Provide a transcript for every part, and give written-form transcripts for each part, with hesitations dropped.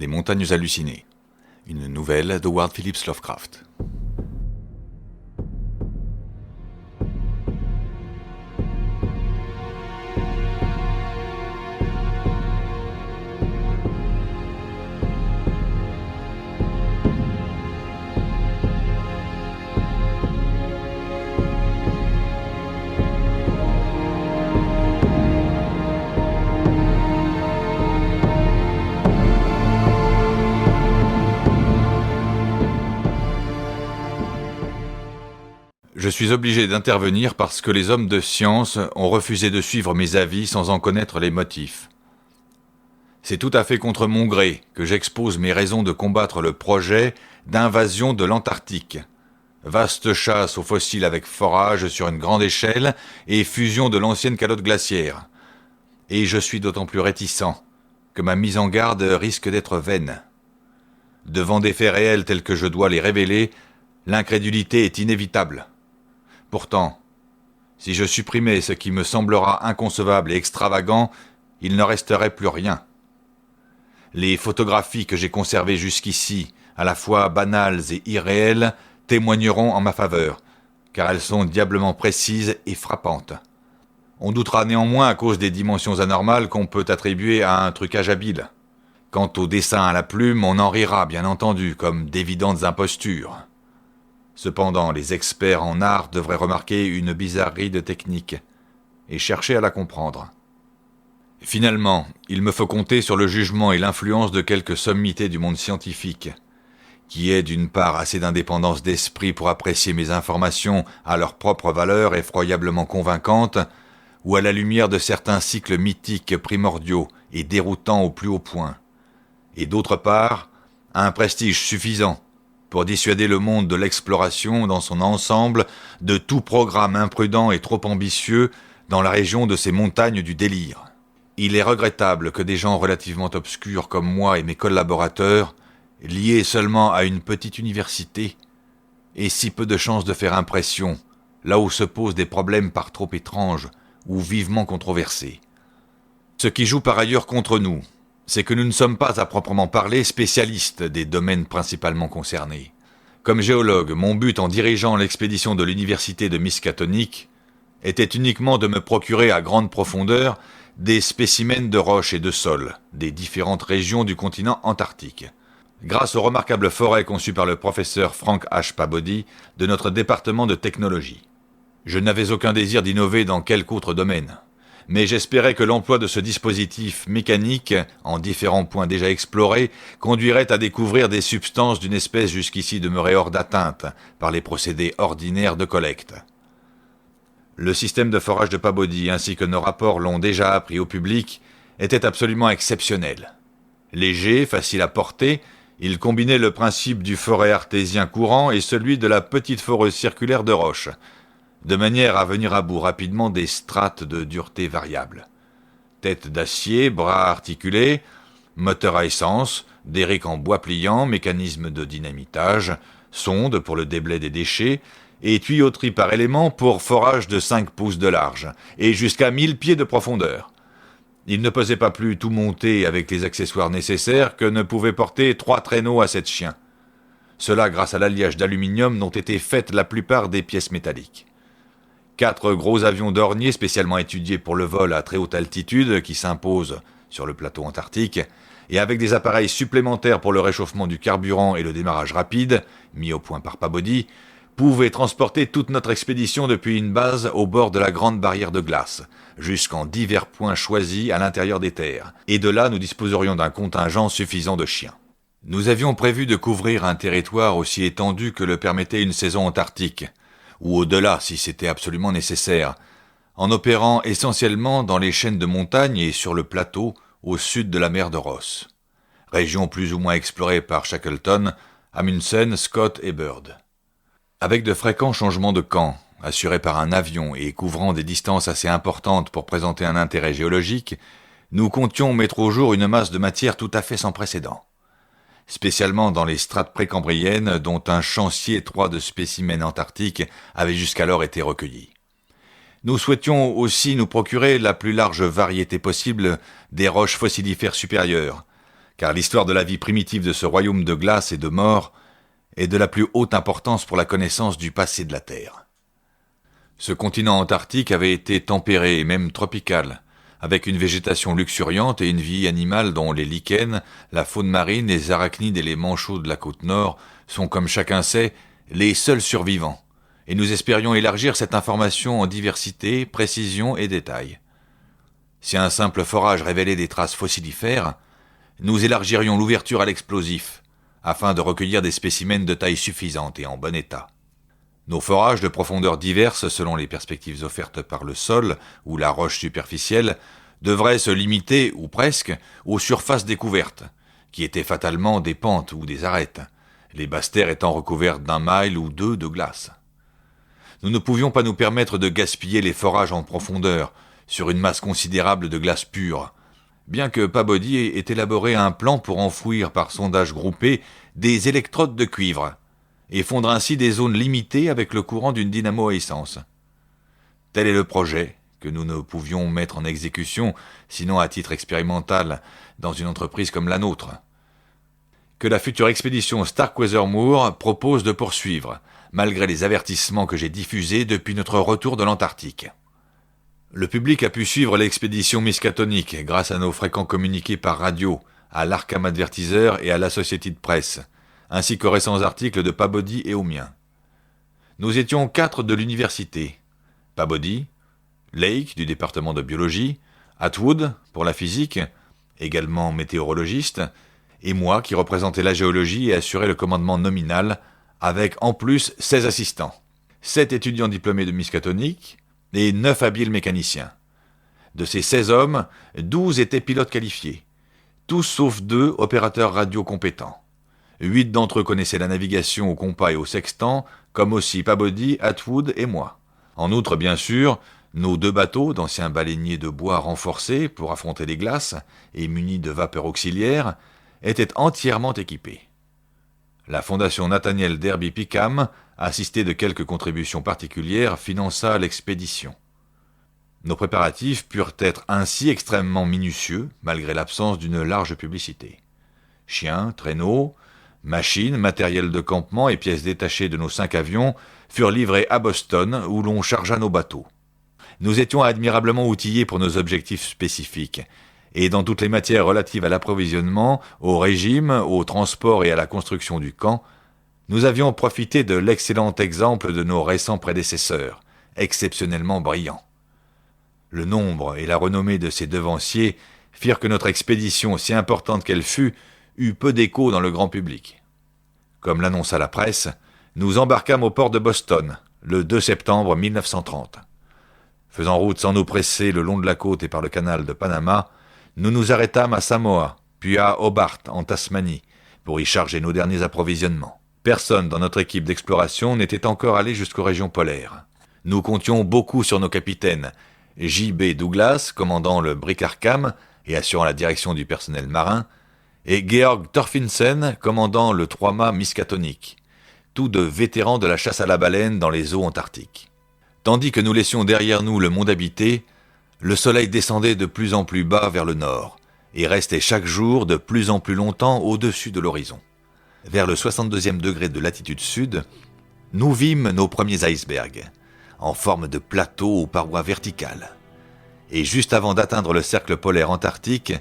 Les montagnes hallucinées. Une nouvelle d'Howard Phillips Lovecraft. Je suis obligé d'intervenir parce que les hommes de science ont refusé de suivre mes avis sans en connaître les motifs. C'est tout à fait contre mon gré que j'expose mes raisons de combattre le projet d'invasion de l'Antarctique. Vaste chasse aux fossiles avec forage sur une grande échelle et fusion de l'ancienne calotte glaciaire. Et je suis d'autant plus réticent que ma mise en garde risque d'être vaine. Devant des faits réels tels que je dois les révéler, l'incrédulité est inévitable. Pourtant, si je supprimais ce qui me semblera inconcevable et extravagant, il ne resterait plus rien. Les photographies que j'ai conservées jusqu'ici, à la fois banales et irréelles, témoigneront en ma faveur, car elles sont diablement précises et frappantes. On doutera néanmoins à cause des dimensions anormales qu'on peut attribuer à un trucage habile. Quant au dessin à la plume, on en rira bien entendu, comme d'évidentes impostures. Cependant, les experts en art devraient remarquer une bizarrerie de technique et chercher à la comprendre. Finalement, il me faut compter sur le jugement et l'influence de quelques sommités du monde scientifique, qui aient d'une part assez d'indépendance d'esprit pour apprécier mes informations à leur propre valeur effroyablement convaincante, ou à la lumière de certains cycles mythiques primordiaux et déroutants au plus haut point, et d'autre part, un prestige suffisant pour dissuader le monde de l'exploration dans son ensemble de tout programme imprudent et trop ambitieux dans la région de ces montagnes du délire. Il est regrettable que des gens relativement obscurs comme moi et mes collaborateurs, liés seulement à une petite université, aient si peu de chances de faire impression, là où se posent des problèmes par trop étranges ou vivement controversés. Ce qui joue par ailleurs contre nous, c'est que nous ne sommes pas à proprement parler spécialistes des domaines principalement concernés. Comme géologue, mon but en dirigeant l'expédition de l'université de Miskatonic était uniquement de me procurer à grande profondeur des spécimens de roches et de sol des différentes régions du continent antarctique, grâce aux remarquables forêts conçues par le professeur Frank H. Pabodie de notre département de technologie. Je n'avais aucun désir d'innover dans quelque autre domaine, mais j'espérais que l'emploi de ce dispositif mécanique, en différents points déjà explorés, conduirait à découvrir des substances d'une espèce jusqu'ici demeurée hors d'atteinte par les procédés ordinaires de collecte. Le système de forage de Pabodie, ainsi que nos rapports l'ont déjà appris au public, était absolument exceptionnel. Léger, facile à porter, il combinait le principe du forêt artésien courant et celui de la petite foreuse circulaire de roche, de manière à venir à bout rapidement des strates de dureté variable. Tête d'acier, bras articulés, moteur à essence, derrick en bois pliant, mécanisme de dynamitage, sonde pour le déblai des déchets, et tuyauterie par élément pour forage de 5 pouces de large, et jusqu'à 1000 pieds de profondeur. Il ne pesait pas plus tout monté avec les accessoires nécessaires que ne pouvaient porter 3 traîneaux à 7 chiens. Cela grâce à l'alliage d'aluminium dont étaient faites la plupart des pièces métalliques. 4 gros avions d'ornier spécialement étudiés pour le vol à très haute altitude qui s'imposent sur le plateau antarctique, et avec des appareils supplémentaires pour le réchauffement du carburant et le démarrage rapide, mis au point par Pabodie, pouvaient transporter toute notre expédition depuis une base au bord de la grande barrière de glace, jusqu'en divers points choisis à l'intérieur des terres, et de là nous disposerions d'un contingent suffisant de chiens. Nous avions prévu de couvrir un territoire aussi étendu que le permettait une saison antarctique, ou au-delà si c'était absolument nécessaire, en opérant essentiellement dans les chaînes de montagnes et sur le plateau au sud de la mer de Ross, région plus ou moins explorée par Shackleton, Amundsen, Scott et Byrd. Avec de fréquents changements de camp, assurés par un avion et couvrant des distances assez importantes pour présenter un intérêt géologique, nous comptions mettre au jour une masse de matière tout à fait sans précédent, spécialement dans les strates précambriennes dont un champ si étroit de spécimens antarctiques avait jusqu'alors été recueilli. Nous souhaitions aussi nous procurer la plus large variété possible des roches fossilifères supérieures, car l'histoire de la vie primitive de ce royaume de glace et de mort est de la plus haute importance pour la connaissance du passé de la Terre. Ce continent antarctique avait été tempéré et même tropical, avec une végétation luxuriante et une vie animale dont les lichens, la faune marine, les arachnides et les manchots de la côte nord sont, comme chacun sait, les seuls survivants, et nous espérions élargir cette information en diversité, précision et détails. Si un simple forage révélait des traces fossilifères, nous élargirions l'ouverture à l'explosif, afin de recueillir des spécimens de taille suffisante et en bon état. Nos forages de profondeurs diverses selon les perspectives offertes par le sol ou la roche superficielle devraient se limiter, ou presque, aux surfaces découvertes, qui étaient fatalement des pentes ou des arêtes, les basses terres étant recouvertes d'1 mile ou 2 de glace. Nous ne pouvions pas nous permettre de gaspiller les forages en profondeur, sur une masse considérable de glace pure, bien que Pabodie ait élaboré un plan pour enfouir par sondage groupé des électrodes de cuivre, et fondre ainsi des zones limitées avec le courant d'une dynamo à essence. Tel est le projet, que nous ne pouvions mettre en exécution, sinon à titre expérimental, dans une entreprise comme la nôtre, que la future expédition Starkweather-Moore propose de poursuivre, malgré les avertissements que j'ai diffusés depuis notre retour de l'Antarctique. Le public a pu suivre l'expédition Miskatonic grâce à nos fréquents communiqués par radio, à l'Arkham Advertiser et à l'Associated Press, ainsi qu'aux récents articles de Pabodie et aux miens. Nous étions 4 de l'université. Pabodie, Lake du département de biologie, Atwood pour la physique, également météorologiste, et moi qui représentais la géologie et assurais le commandement nominal, avec en plus 16 assistants, 7 étudiants diplômés de Miskatonic et 9 habiles mécaniciens. De ces 16 hommes, 12 étaient pilotes qualifiés, tous sauf 2 opérateurs radio compétents. 8 d'entre eux connaissaient la navigation au compas et au sextant, comme aussi Pabodie, Atwood et moi. En outre, bien sûr, nos 2 bateaux, d'anciens baleiniers de bois renforcés pour affronter les glaces et munis de vapeurs auxiliaires, étaient entièrement équipés. La fondation Nathaniel Derby Pickham, assistée de quelques contributions particulières, finança l'expédition. Nos préparatifs purent être ainsi extrêmement minutieux, malgré l'absence d'une large publicité. Chiens, traîneaux, machines, matériel de campement et pièces détachées de nos 5 avions furent livrés à Boston, où l'on chargea nos bateaux. Nous étions admirablement outillés pour nos objectifs spécifiques, et dans toutes les matières relatives à l'approvisionnement, au régime, au transport et à la construction du camp, nous avions profité de l'excellent exemple de nos récents prédécesseurs, exceptionnellement brillants. Le nombre et la renommée de ces devanciers firent que notre expédition, si importante qu'elle fût, eut peu d'écho dans le grand public. Comme l'annonça la presse, nous embarquâmes au port de Boston, le 2 septembre 1930. Faisant route sans nous presser le long de la côte et par le canal de Panama, nous nous arrêtâmes à Samoa, puis à Hobart, en Tasmanie, pour y charger nos derniers approvisionnements. Personne dans notre équipe d'exploration n'était encore allé jusqu'aux régions polaires. Nous comptions beaucoup sur nos capitaines, J.B. Douglas, commandant le Brick Arkham et assurant la direction du personnel marin, et Georg Thorfinsen, commandant le 3-mât Miskatonic, tous 2 vétérans de la chasse à la baleine dans les eaux antarctiques. Tandis que nous laissions derrière nous le monde habité, le soleil descendait de plus en plus bas vers le nord, et restait chaque jour de plus en plus longtemps au-dessus de l'horizon. Vers le 62e degré de latitude sud, nous vîmes nos premiers icebergs, en forme de plateaux aux parois verticales. Et juste avant d'atteindre le cercle polaire antarctique,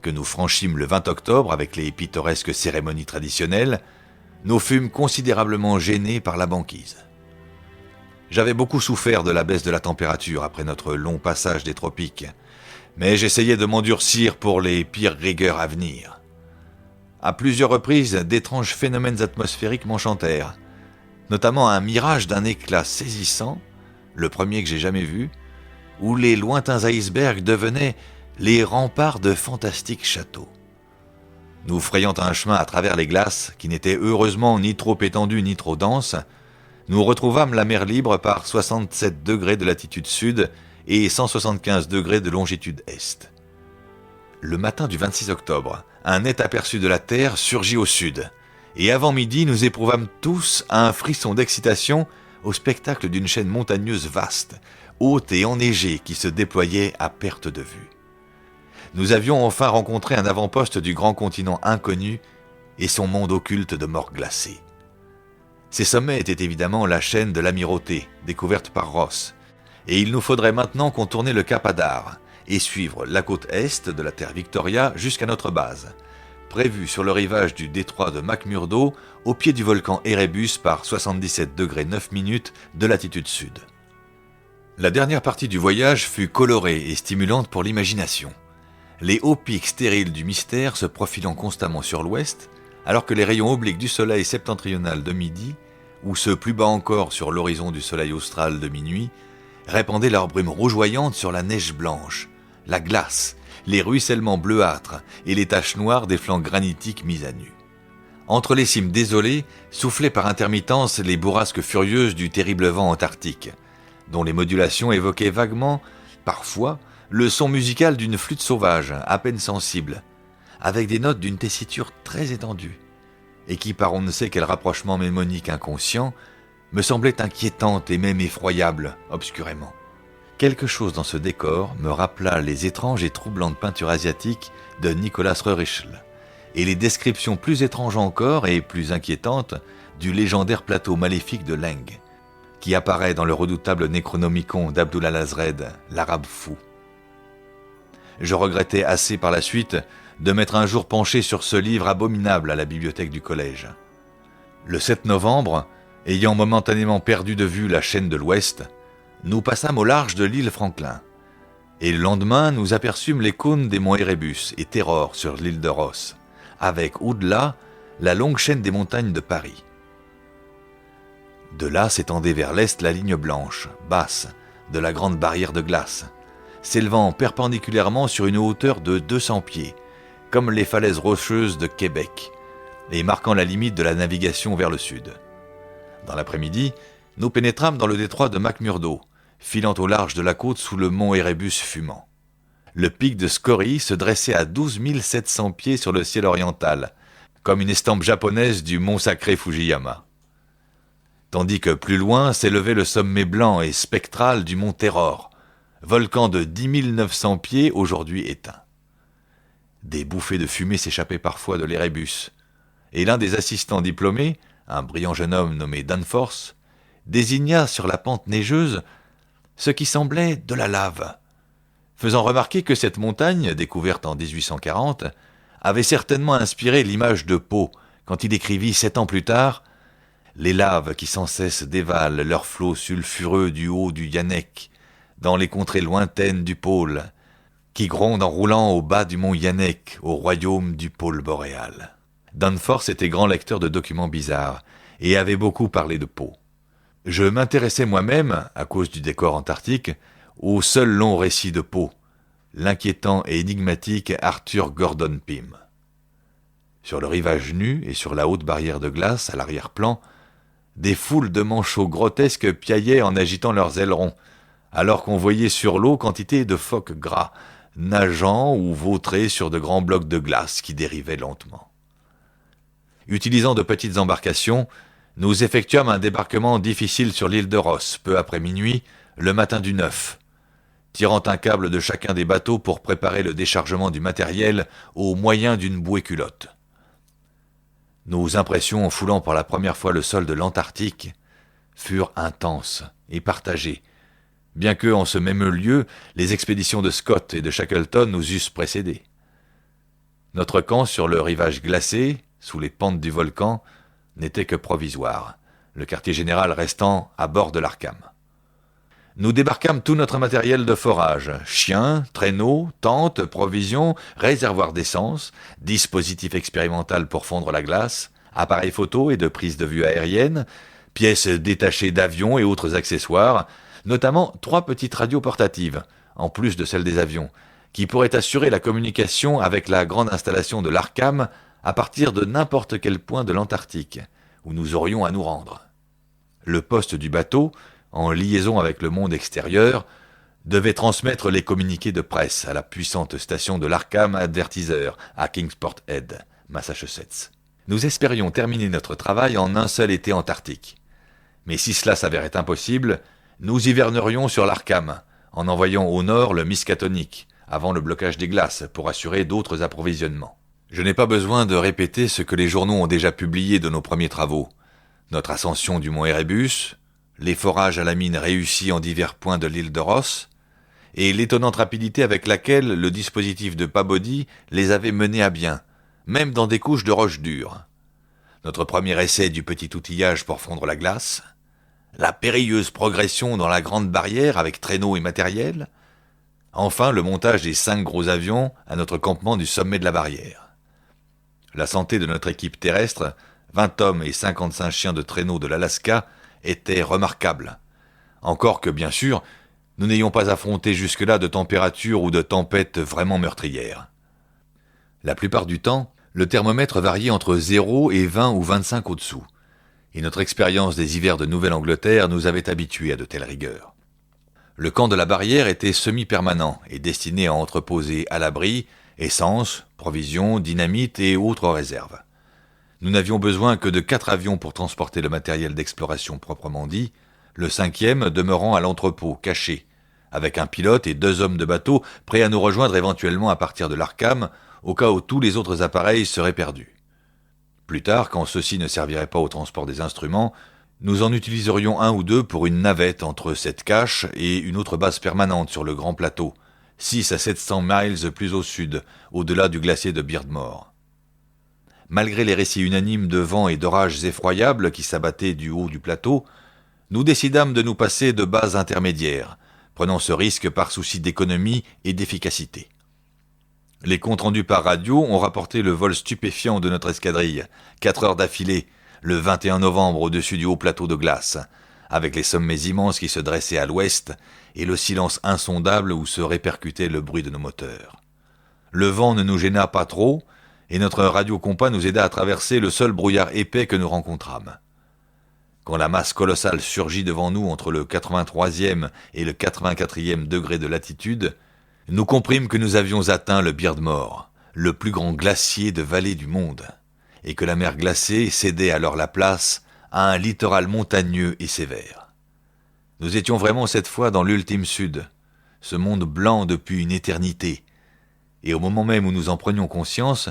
que nous franchîmes le 20 octobre avec les pittoresques cérémonies traditionnelles, nous fûmes considérablement gênés par la banquise. J'avais beaucoup souffert de la baisse de la température après notre long passage des tropiques, mais j'essayais de m'endurcir pour les pires rigueurs à venir. À plusieurs reprises, d'étranges phénomènes atmosphériques m'enchantèrent, notamment un mirage d'un éclat saisissant, le premier que j'ai jamais vu, où les lointains icebergs devenaient les remparts de fantastiques châteaux. Nous frayant un chemin à travers les glaces, qui n'étaient heureusement ni trop étendues ni trop denses, nous retrouvâmes la mer libre par 67 degrés de latitude sud et 175 degrés de longitude est. Le matin du 26 octobre, un net aperçu de la Terre surgit au sud, et avant midi nous éprouvâmes tous un frisson d'excitation au spectacle d'une chaîne montagneuse vaste, haute et enneigée qui se déployait à perte de vue. nous avions enfin rencontré un avant-poste du grand continent inconnu et son monde occulte de morts glacées. Ces sommets étaient évidemment la chaîne de l'Amirauté, découverte par Ross, et il nous faudrait maintenant contourner le cap Hadar et suivre la côte est de la terre Victoria jusqu'à notre base, prévue sur le rivage du détroit de McMurdo, au pied du volcan Erebus par 77°9' de latitude sud. La dernière partie du voyage fut colorée et stimulante pour l'imagination. Les hauts pics stériles du mystère se profilant constamment sur l'ouest, alors que les rayons obliques du soleil septentrional de midi, ou ceux plus bas encore sur l'horizon du soleil austral de minuit, répandaient leur brume rougeoyante sur la neige blanche, la glace, les ruissellements bleuâtres et les taches noires des flancs granitiques mis à nu. Entre les cimes désolées, soufflaient par intermittence les bourrasques furieuses du terrible vent antarctique, dont les modulations évoquaient vaguement, parfois, le son musical d'une flûte sauvage, à peine sensible, avec des notes d'une tessiture très étendue, et qui, par on ne sait quel rapprochement mnémonique inconscient, me semblait inquiétante et même effroyable, obscurément. Quelque chose dans ce décor me rappela les étranges et troublantes peintures asiatiques de Nicolas Rörischl, et les descriptions plus étranges encore et plus inquiétantes du légendaire plateau maléfique de Leng, qui apparaît dans le redoutable Necronomicon d'Abdullah Lazred, l'arabe fou. Je regrettais assez par la suite de m'être un jour penché sur ce livre abominable à la bibliothèque du collège. Le 7 novembre, ayant momentanément perdu de vue la chaîne de l'Ouest, nous passâmes au large de l'île Franklin, et le lendemain nous aperçûmes les cônes des monts Erebus et Terror sur l'île de Ross, avec au-delà la longue chaîne des montagnes de Paris. De là s'étendait vers l'est la ligne blanche, basse, de la grande barrière de glace, s'élevant perpendiculairement sur une hauteur de 200 pieds, comme les falaises rocheuses de Québec, et marquant la limite de la navigation vers le sud. Dans l'après-midi, nous pénétrâmes dans le détroit de McMurdo, filant au large de la côte sous le mont Erebus fumant. Le pic de Scorie se dressait à 12 700 pieds sur le ciel oriental, comme une estampe japonaise du mont sacré Fujiyama. Tandis que plus loin s'élevait le sommet blanc et spectral du mont Terror, volcan de 10 900 pieds aujourd'hui éteint. Des bouffées de fumée s'échappaient parfois de l'Erebus, et l'un des assistants diplômés, un brillant jeune homme nommé Danforth, désigna sur la pente neigeuse ce qui semblait de la lave, faisant remarquer que cette montagne, découverte en 1840, avait certainement inspiré l'image de Poe quand il écrivit 7 ans plus tard « Les laves qui sans cesse dévalent leurs flots sulfureux du haut du Yanek, dans les contrées lointaines du pôle, qui grondent en roulant au bas du mont Yanek, au royaume du pôle boréal. » Danforth était grand lecteur de documents bizarres et avait beaucoup parlé de Poe. Je m'intéressais moi-même, à cause du décor antarctique, au seul long récit de Poe, l'inquiétant et énigmatique Arthur Gordon Pym. Sur le rivage nu et sur la haute barrière de glace à l'arrière-plan, des foules de manchots grotesques piaillaient en agitant leurs ailerons, alors qu'on voyait sur l'eau quantité de phoques gras, nageant ou vautrés sur de grands blocs de glace qui dérivaient lentement. Utilisant de petites embarcations, nous effectuâmes un débarquement difficile sur l'île de Ross, peu après minuit, le matin du 9, tirant un câble de chacun des bateaux pour préparer le déchargement du matériel au moyen d'une bouée culotte. Nos impressions en foulant pour la première fois le sol de l'Antarctique furent intenses et partagées, bien que, en ce même lieu, les expéditions de Scott et de Shackleton nous eussent précédés. Notre camp sur le rivage glacé, sous les pentes du volcan, n'était que provisoire, le quartier général restant à bord de l'Arkham. Nous débarquâmes tout notre matériel de forage, chiens, traîneaux, tentes, provisions, réservoirs d'essence, dispositif expérimental pour fondre la glace, appareils photo et de prise de vue aérienne, pièces détachées d'avions et autres accessoires, notamment 3 petites radios portatives, en plus de celles des avions, qui pourraient assurer la communication avec la grande installation de l'Arkham à partir de n'importe quel point de l'Antarctique, où nous aurions à nous rendre. Le poste du bateau, en liaison avec le monde extérieur, devait transmettre les communiqués de presse à la puissante station de l'Arkham Advertiser à Kingsport Head, Massachusetts. Nous espérions terminer notre travail en un seul été antarctique. Mais si cela s'avérait impossible, nous hivernerions sur l'Arkham, en envoyant au nord le Miskatonic, avant le blocage des glaces pour assurer d'autres approvisionnements. Je n'ai pas besoin de répéter ce que les journaux ont déjà publié de nos premiers travaux. Notre ascension du mont Erebus, les forages à la mine réussis en divers points de l'île de Ross, et l'étonnante rapidité avec laquelle le dispositif de Pabodie les avait menés à bien, même dans des couches de roches dures. Notre premier essai du petit outillage pour fondre la glace, la périlleuse progression dans la grande barrière avec traîneaux et matériel, enfin le montage des 5 gros avions à notre campement du sommet de la barrière. La santé de notre équipe terrestre, 20 hommes et 55 chiens de traîneau de l'Alaska, était remarquable. Encore que, bien sûr, nous n'ayons pas affronté jusque-là de températures ou de tempêtes vraiment meurtrières. La plupart du temps, le thermomètre variait entre 0 et 20 ou 25 au-dessous, et notre expérience des hivers de Nouvelle-Angleterre nous avait habitués à de telles rigueurs. Le camp de la barrière était semi-permanent et destiné à entreposer à l'abri essence, provisions, dynamite et autres réserves. Nous n'avions besoin que de 4 avions pour transporter le matériel d'exploration proprement dit, le 5e demeurant à l'entrepôt, caché, avec un pilote et 2 hommes de bateau prêts à nous rejoindre éventuellement à partir de l'Arkham, au cas où tous les autres appareils seraient perdus. Plus tard, quand ceux-ci ne serviraient pas au transport des instruments, nous en utiliserions 1 ou 2 pour une navette entre cette cache et une autre base permanente sur le grand plateau, 6 à 700 miles plus au sud, au-delà du glacier de Beardmore. Malgré les récits unanimes de vents et d'orages effroyables qui s'abattaient du haut du plateau, nous décidâmes de nous passer de bases intermédiaires, prenant ce risque par souci d'économie et d'efficacité. Les comptes rendus par radio ont rapporté le vol stupéfiant de notre escadrille, 4 heures d'affilée, le 21 novembre au-dessus du haut plateau de glace, avec les sommets immenses qui se dressaient à l'ouest et le silence insondable où se répercutait le bruit de nos moteurs. Le vent ne nous gêna pas trop, et notre radio-compas nous aida à traverser le seul brouillard épais que nous rencontrâmes. Quand la masse colossale surgit devant nous entre le 83e et le 84e degré de latitude, nous comprîmes que nous avions atteint le Beardmore, le plus grand glacier de vallée du monde, et que la mer glacée cédait alors la place à un littoral montagneux et sévère. Nous étions vraiment cette fois dans l'ultime sud, ce monde blanc depuis une éternité, et au moment même où nous en prenions conscience,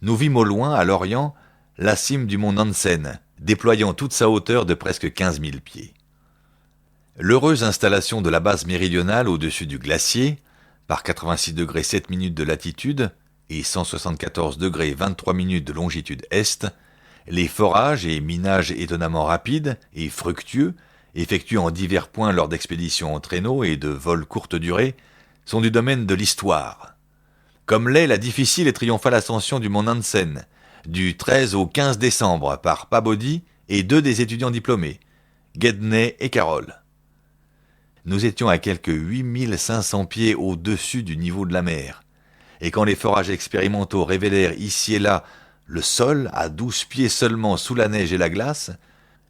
nous vîmes au loin, à l'orient, la cime du mont Nansen, déployant toute sa hauteur de presque 15 000 pieds. L'heureuse installation de la base méridionale au-dessus du glacier, par 86 degrés 7 minutes de latitude et 174 degrés 23 minutes de longitude est, les forages et minages étonnamment rapides et fructueux, effectués en divers points lors d'expéditions en traîneau et de vols courte durée, sont du domaine de l'histoire. Comme l'est la difficile et triomphale ascension du mont Nansen, du 13 au 15 décembre par Pabodie et 2 des étudiants diplômés, Gedney et Carroll. Nous étions à quelques 8500 pieds au-dessus du niveau de la mer, et quand les forages expérimentaux révélèrent ici et là le sol à 12 pieds seulement sous la neige et la glace,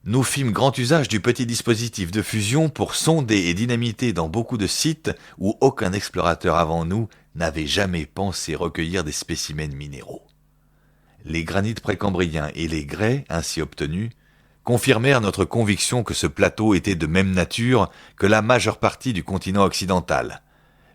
nous fîmes grand usage du petit dispositif de fusion pour sonder et dynamiter dans beaucoup de sites où aucun explorateur avant nous n'avait jamais pensé recueillir des spécimens minéraux. Les granites précambriens et les grès ainsi obtenus confirmèrent notre conviction que ce plateau était de même nature que la majeure partie du continent occidental,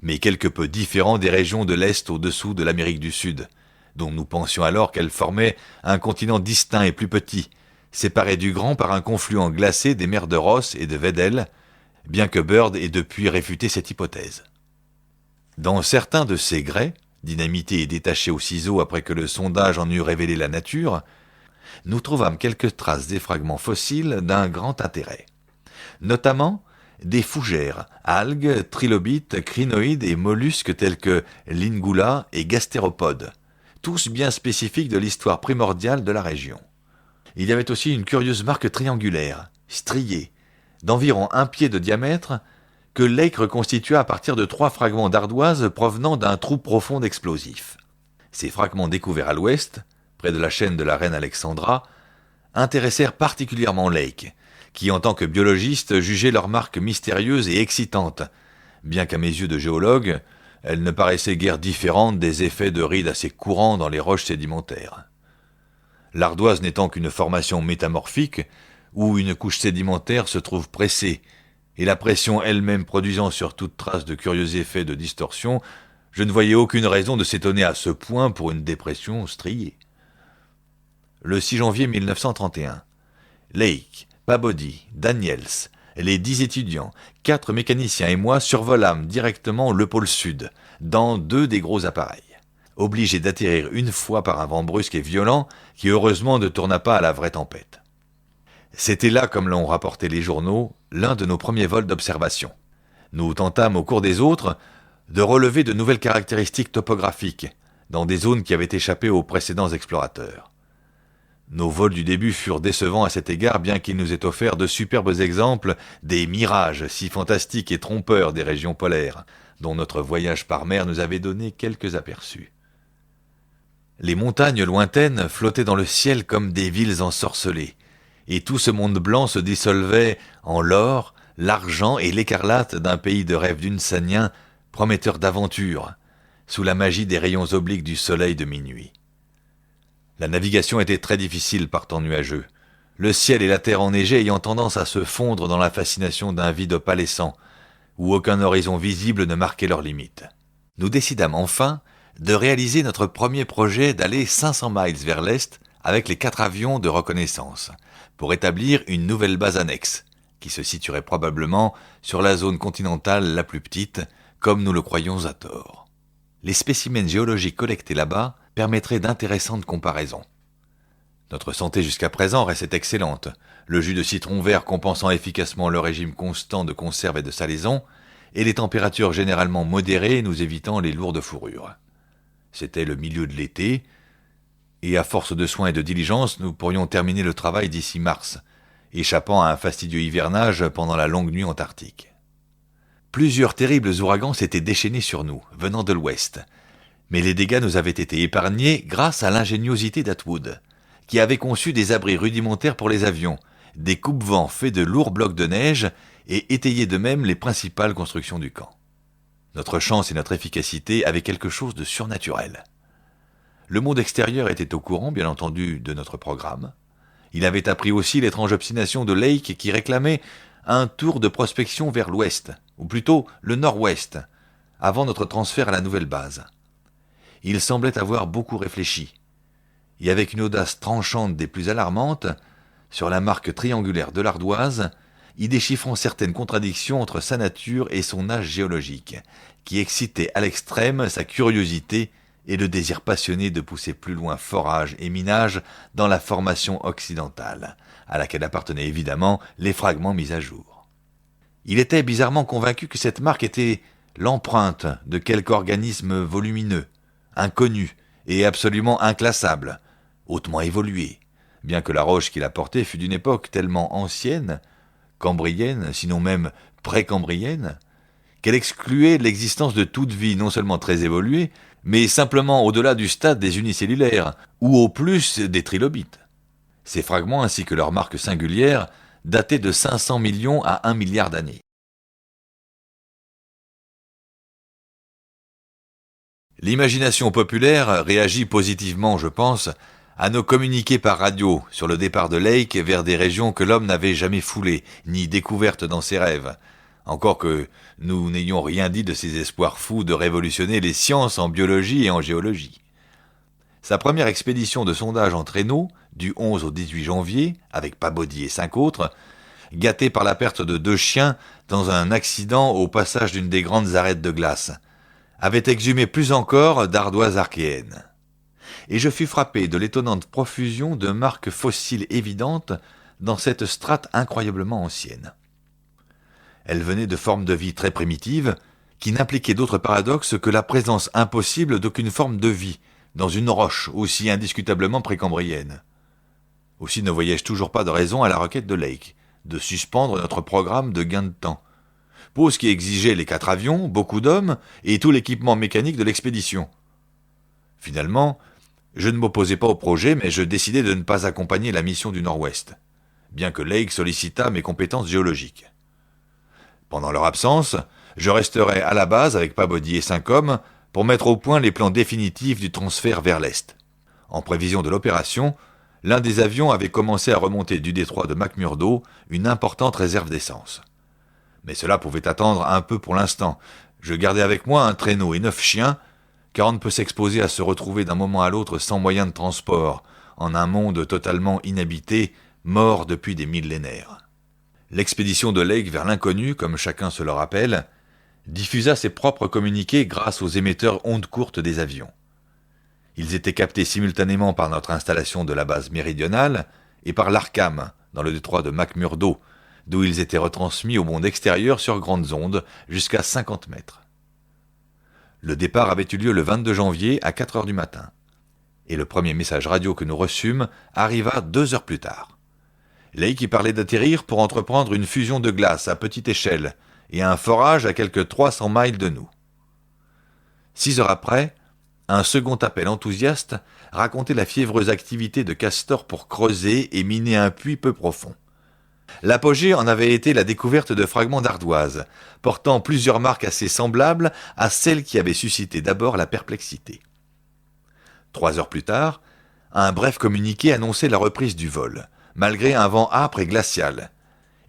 mais quelque peu différent des régions de l'Est au-dessous de l'Amérique du Sud, dont nous pensions alors qu'elle formait un continent distinct et plus petit, séparé du grand par un confluent glacé des mers de Ross et de Weddell, bien que Byrd ait depuis réfuté cette hypothèse. Dans certains de ces grès, dynamités et détachés au ciseau après que le sondage en eut révélé la nature, nous trouvâmes quelques traces des fragments fossiles d'un grand intérêt, notamment des fougères, algues, trilobites, crinoïdes et mollusques tels que l'ingula et gastéropodes, tous bien spécifiques de l'histoire primordiale de la région. Il y avait aussi une curieuse marque triangulaire, striée, d'environ 1 pied de diamètre, que Lake reconstitua à partir de 3 fragments d'ardoise provenant d'un trou profond d'explosifs. Ces fragments découverts à l'ouest, près de la chaîne de la reine Alexandra, intéressèrent particulièrement Lake, qui en tant que biologiste jugeait leur marque mystérieuse et excitante, bien qu'à mes yeux de géologue, elle ne paraissait guère différente des effets de rides assez courants dans les roches sédimentaires. L'ardoise n'étant qu'une formation métamorphique, où une couche sédimentaire se trouve pressée, et la pression elle-même produisant sur toute trace de curieux effets de distorsion, Je ne voyais aucune raison de s'étonner à ce point pour une dépression striée. Le 6 janvier 1931, Lake, Pabodie, Daniels, les 10 étudiants, 4 mécaniciens et moi survolâmes directement le pôle sud, dans 2 des gros appareils, obligés d'atterrir une fois par un vent brusque et violent qui heureusement ne tourna pas à la vraie tempête. C'était là, comme l'ont rapporté les journaux, l'un de nos premiers vols d'observation. Nous tentâmes au cours des autres de relever de nouvelles caractéristiques topographiques dans des zones qui avaient échappé aux précédents explorateurs. Nos vols du début furent décevants à cet égard, bien qu'il nous ait offert de superbes exemples des mirages si fantastiques et trompeurs des régions polaires, dont notre voyage par mer nous avait donné quelques aperçus. Les montagnes lointaines flottaient dans le ciel comme des villes ensorcelées, et tout ce monde blanc se dissolvait en l'or, l'argent et l'écarlate d'un pays de rêve dunsanien, prometteur d'aventure, sous la magie des rayons obliques du soleil de minuit. La navigation était très difficile par temps nuageux, le ciel et la terre enneigés ayant tendance à se fondre dans la fascination d'un vide opalescent, où aucun horizon visible ne marquait leurs limites. Nous décidâmes enfin de réaliser notre premier projet d'aller 500 miles vers l'est avec les 4 avions de reconnaissance, pour établir une nouvelle base annexe, qui se situerait probablement sur la zone continentale la plus petite, comme nous le croyions à tort. Les spécimens géologiques collectés là-bas permettraient d'intéressantes comparaisons. Notre santé jusqu'à présent restait excellente, le jus de citron vert compensant efficacement le régime constant de conserve et de salaison, et les températures généralement modérées nous évitant les lourdes fourrures. C'était le milieu de l'été, et à force de soins et de diligence, nous pourrions terminer le travail d'ici mars, échappant à un fastidieux hivernage pendant la longue nuit antarctique. Plusieurs terribles ouragans s'étaient déchaînés sur nous, venant de l'ouest, mais les dégâts nous avaient été épargnés grâce à l'ingéniosité d'Atwood, qui avait conçu des abris rudimentaires pour les avions, des coupe-vents faits de lourds blocs de neige et étayés de même les principales constructions du camp. Notre chance et notre efficacité avaient quelque chose de surnaturel. Le monde extérieur était au courant, bien entendu, de notre programme. Il avait appris aussi l'étrange obstination de Lake qui réclamait un tour de prospection vers l'ouest, ou plutôt le nord-ouest, avant notre transfert à la nouvelle base. Il semblait avoir beaucoup réfléchi, et avec une audace tranchante des plus alarmantes, sur la marque triangulaire de l'ardoise, y déchiffrant certaines contradictions entre sa nature et son âge géologique, qui excitaient à l'extrême sa curiosité et le désir passionné de pousser plus loin forage et minage dans la formation occidentale, à laquelle appartenaient évidemment les fragments mis à jour. Il était bizarrement convaincu que cette marque était l'empreinte de quelque organisme volumineux, inconnu et absolument inclassable, hautement évolué, bien que la roche qu'il apportait fût d'une époque tellement ancienne, cambrienne, sinon même précambrienne, qu'elle excluait l'existence de toute vie non seulement très évoluée, mais simplement au-delà du stade des unicellulaires, ou au plus des trilobites. Ces fragments ainsi que leurs marques singulières dataient de 500 millions à 1 milliard d'années. L'imagination populaire réagit positivement, je pense, à nos communiqués par radio sur le départ de Lake vers des régions que l'homme n'avait jamais foulées, ni découvertes dans ses rêves, encore que nous n'ayons rien dit de ses espoirs fous de révolutionner les sciences en biologie et en géologie. Sa première expédition de sondage en traîneau, du 11 au 18 janvier, avec Pabodie et 5 autres, gâtée par la perte de 2 chiens dans un accident au passage d'une des grandes arêtes de glace, avait exhumé plus encore d'ardoises archéennes. Et je fus frappé de l'étonnante profusion de marques fossiles évidentes dans cette strate incroyablement ancienne. Elle venait de formes de vie très primitives, qui n'impliquaient d'autre paradoxe que la présence impossible d'aucune forme de vie dans une roche aussi indiscutablement précambrienne. Aussi ne voyais-je toujours pas de raison à la requête de Lake de suspendre notre programme de gain de temps, pause qui exigeait les 4 avions, beaucoup d'hommes et tout l'équipement mécanique de l'expédition. Finalement, je ne m'opposais pas au projet, mais je décidai de ne pas accompagner la mission du Nord-Ouest, bien que Lake sollicitât mes compétences géologiques. Pendant leur absence, je resterai à la base avec Pabodie et 5 hommes pour mettre au point les plans définitifs du transfert vers l'Est. En prévision de l'opération, l'un des avions avait commencé à remonter du détroit de McMurdo une importante réserve d'essence. Mais cela pouvait attendre un peu pour l'instant. Je gardais avec moi un traîneau et 9 chiens, car on ne peut s'exposer à se retrouver d'un moment à l'autre sans moyen de transport, en un monde totalement inhabité, mort depuis des millénaires. L'expédition de Lake vers l'inconnu, comme chacun se le rappelle, diffusa ses propres communiqués grâce aux émetteurs ondes courtes des avions. Ils étaient captés simultanément par notre installation de la base méridionale et par l'Arkham, dans le détroit de McMurdo, d'où ils étaient retransmis au monde extérieur sur grandes ondes jusqu'à 50 mètres. Le départ avait eu lieu le 22 janvier à 4 heures du matin, et le premier message radio que nous reçûmes arriva 2 heures plus tard. Lake y parlait d'atterrir pour entreprendre une fusion de glace à petite échelle et un forage à quelques 300 miles de nous. 6 heures après, un second appel enthousiaste racontait la fiévreuse activité de Castor pour creuser et miner un puits peu profond. L'apogée en avait été la découverte de fragments d'ardoise, portant plusieurs marques assez semblables à celles qui avaient suscité d'abord la perplexité. 3 heures plus tard, un bref communiqué annonçait la reprise du vol, malgré un vent âpre et glacial.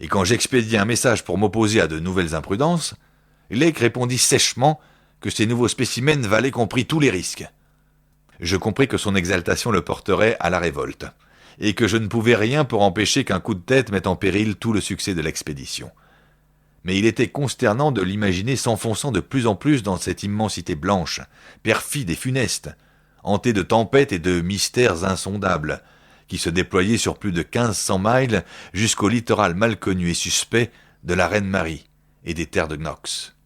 Et quand j'expédiai un message pour m'opposer à de nouvelles imprudences, Lake répondit sèchement que ces nouveaux spécimens valaient qu'on prît tous les risques. Je compris que son exaltation le porterait à la révolte, et que je ne pouvais rien pour empêcher qu'un coup de tête mette en péril tout le succès de l'expédition. Mais il était consternant de l'imaginer s'enfonçant de plus en plus dans cette immensité blanche, perfide et funeste, hantée de tempêtes et de mystères insondables, qui se déployait sur plus de 1500 miles jusqu'au littoral mal connu et suspect de la Reine-Marie et des terres de Knox.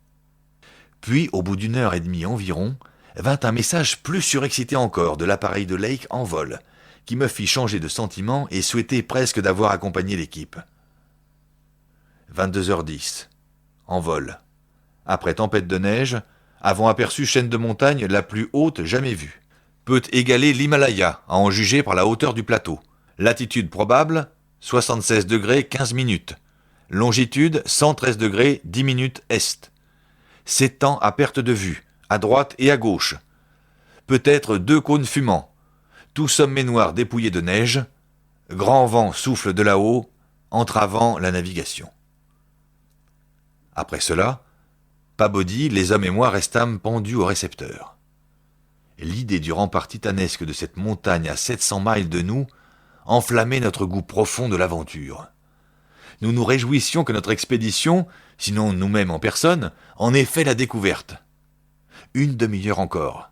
Puis, au bout d'1 heure et demie environ, vint un message plus surexcité encore de l'appareil de Lake en vol, qui me fit changer de sentiment et souhaiter presque d'avoir accompagné l'équipe. 22h10, en vol. Après tempête de neige, avons aperçu chaîne de montagne la plus haute jamais vue. Peut égaler l'Himalaya, à en juger par la hauteur du plateau. Latitude probable, 76 degrés 15 minutes. Longitude, 113 degrés 10 minutes est. S'étend à perte de vue, à droite et à gauche. Peut-être 2 cônes fumants. Tout sommet noir dépouillé de neige. Grand vent souffle de là-haut, entravant la navigation. Après cela, Pabodie, les hommes et moi restâmes pendus au récepteur. L'idée du rempart titanesque de cette montagne à 700 miles de nous enflammait notre goût profond de l'aventure. Nous nous réjouissions que notre expédition, sinon nous-mêmes en personne, en ait fait la découverte. 1 demi-heure encore,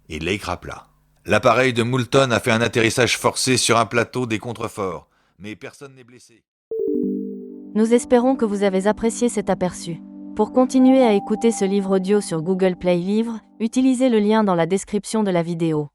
et Lake rappela. L'appareil de Moulton a fait un atterrissage forcé sur un plateau des contreforts, mais personne n'est blessé. Nous espérons que vous avez apprécié cet aperçu. Pour continuer à écouter ce livre audio sur Google Play Livres, utilisez le lien dans la description de la vidéo.